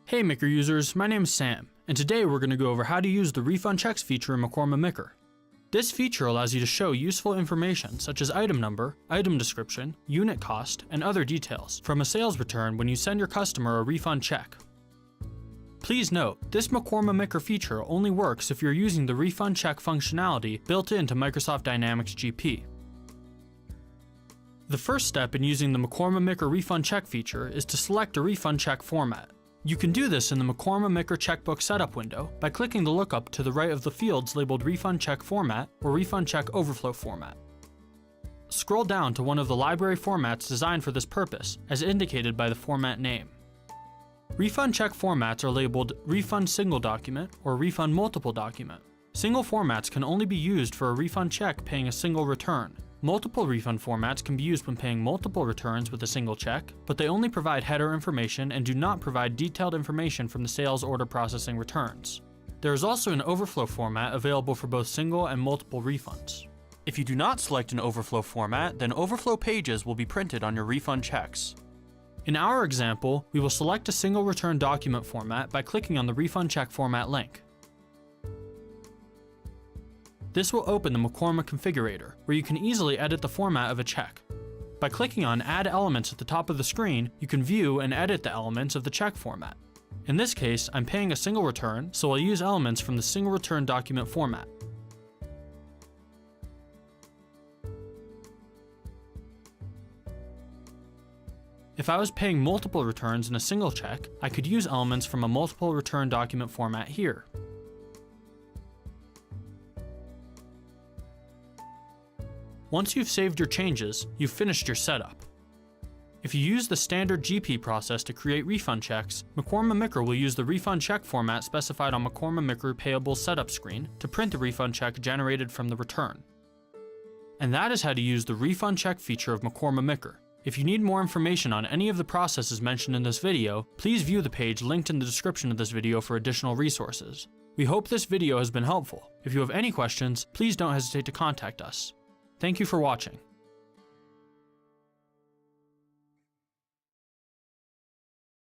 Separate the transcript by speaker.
Speaker 1: Hey MICR users, my name is Sam, and today we're going to go over how to use the Refund Checks feature in Mekorma MICR. This feature allows you to show useful information such as item number, item description, unit cost, and other details from a sales return when you send your customer a refund check. Please note, this Mekorma MICR feature only works if you're using the refund check functionality built into Microsoft Dynamics GP. The first step in using the Mekorma MICR refund check feature is to select a refund check format. You can do this in the Mekorma MICR checkbook setup window by clicking the lookup to the right of the fields labeled Refund Check Format or Refund Check Overflow Format. Scroll down to one of the library formats designed for this purpose, as indicated by the format name. Refund check formats are labeled Refund Single Document or Refund Multiple Document. Single formats can only be used for a refund check paying a single return. Multiple refund formats can be used when paying multiple returns with a single check, but they only provide header information and do not provide detailed information from the sales order processing returns. There is also an overflow format available for both single and multiple refunds. If you do not select an overflow format, then overflow pages will be printed on your refund checks. In our example, we will select a single return document format by clicking on the refund check format link. This will open the Mekorma configurator, where you can easily edit the format of a check. By clicking on Add Elements at the top of the screen, you can view and edit the elements of the check format. In this case, I'm paying a single return, so I'll use elements from the single return document format. If I was paying multiple returns in a single check, I could use elements from a multiple return document format here. Once you've saved your changes, you've finished your setup. If you use the standard GP process to create refund checks, Mekorma MICR will use the refund check format specified on Mekorma MICR payable setup screen to print the refund check generated from the return. And that is how to use the refund check feature of Mekorma MICR. If you need more information on any of the processes mentioned in this video, please view the page linked in the description of this video for additional resources. We hope this video has been helpful. If you have any questions, please don't hesitate to contact us. Thank you for watching.